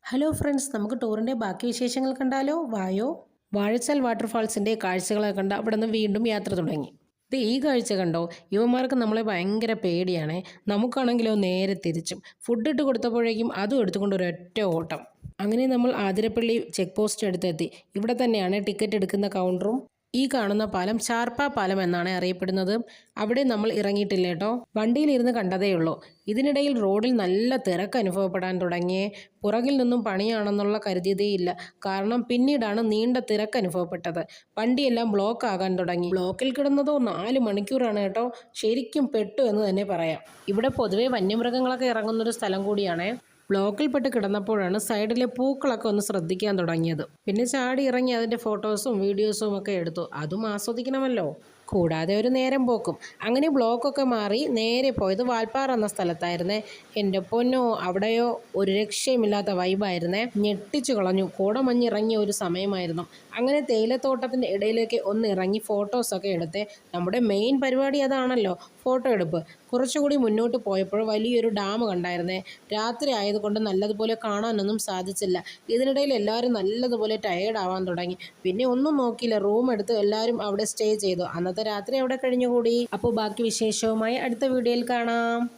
Hello friends, നമുക്ക് ടൂറിൻ്റെ ബാക്കി വിശേഷങ്ങൾ കണ്ടാലോ? വായോ. വാഴച്ചാൽ വാട്ടർഫാൾസിൻ്റെ കാഴ്ചകളെ കണ്ട് അവിടെ നിന്ന് വീണ്ടും യാത്ര തുടങ്ങി. ഈ കാഴ്ച കണ്ടോ? യുവമാർക്ക് നമ്മളെ ഭയങ്കര പേടിയാണേ. നമുക്കാണെങ്കിലോ നേരെ തിരിച്ചും. ഫുഡ് ഇട്ട് കൊടുത്തപ്പോഴേക്കും അതും എടുത്തുകൊണ്ട് ഒരൊറ്റ ഓട്ടം. അങ്ങനെ നമ്മൾ ആതിരപ്പള്ളി ചെക്ക് പോസ്റ്റ് അടുത്തെത്തി. ഇവിടെ തന്നെയാണ് ടിക്കറ്റ് എടുക്കുന്ന കൗണ്ടറും. ഈ കാണുന്ന പാലം ചാർപ്പ പാലം എന്നാണ് അറിയപ്പെടുന്നത്. അവിടെ നമ്മൾ ഇറങ്ങിയിട്ടില്ല കേട്ടോ, വണ്ടിയിലിരുന്ന് കണ്ടതേ ഉള്ളൂ. ഇതിനിടയിൽ റോഡിൽ നല്ല തിരക്ക് അനുഭവപ്പെടാൻ തുടങ്ങിയേ. പുറകിൽ നിന്നും പണിയാണെന്നുള്ള കരുതിയതേയില്ല. കാരണം പിന്നീടാണ് നീണ്ട തിരക്ക് അനുഭവപ്പെട്ടത്. വണ്ടിയെല്ലാം ബ്ലോക്ക് ആകാൻ തുടങ്ങി. ബ്ലോക്കിൽ കിടന്നതോ 4 മണിക്കൂറാണ് കേട്ടോ. ശരിക്കും പെട്ടു എന്ന് തന്നെ പറയാം. ഇവിടെ പൊതുവെ വന്യമൃഗങ്ങളൊക്കെ ഇറങ്ങുന്നൊരു സ്ഥലം കൂടിയാണേ. ബ്ലോക്കിൽപ്പെട്ട് കിടന്നപ്പോഴാണ് സൈഡിലെ പൂക്കളൊക്കെ ഒന്ന് ശ്രദ്ധിക്കാൻ തുടങ്ങിയത്. പിന്നെ ചാടി ഇറങ്ങി അതിൻ്റെ ഫോട്ടോസും വീഡിയോസും ഒക്കെ എടുത്തു. അതും ആസ്വദിക്കണമല്ലോ, കൂടാതെ ഒരു നേരം പോക്കും. അങ്ങനെ ബ്ലോക്കൊക്കെ മാറി നേരെ പോയത് വാൽപ്പാറ എന്ന സ്ഥലത്തായിരുന്നേ. എൻ്റെ പൊന്നോ, അവിടെയോ ഒരു രക്ഷയുമില്ലാത്ത വൈബായിരുന്നേ. ഞെട്ടിച്ചു കളഞ്ഞു. കോടമഞ്ഞിറങ്ങിയ ഒരു സമയമായിരുന്നു. അങ്ങനെ തേയിലത്തോട്ടത്തിൻ്റെ ഇടയിലേക്ക് ഒന്ന് ഇറങ്ങി ഫോട്ടോസൊക്കെ എടുത്തേ. നമ്മുടെ മെയിൻ പരിപാടി അതാണല്ലോ, ഫോട്ടോ എടുപ്പ്. കുറച്ചുകൂടി മുന്നോട്ട് പോയപ്പോൾ വലിയൊരു ഡാം കണ്ടായിരുന്നേ. രാത്രി ആയതുകൊണ്ട് നല്ലതുപോലെ കാണാനൊന്നും സാധിച്ചില്ല. ഇതിനിടയിൽ എല്ലാവരും നല്ലതുപോലെ ടയേർഡ് ആവാൻ തുടങ്ങി. പിന്നെ ഒന്നും നോക്കിയില്ല, റൂം എടുത്ത് എല്ലാവരും അവിടെ സ്റ്റേ ചെയ്തു. അന്നത്തെ രാത്രി അവിടെ കഴിഞ്ഞുകൂടി. അപ്പോൾ ബാക്കി വിശേഷവുമായി അടുത്ത വീഡിയോയിൽ കാണാം.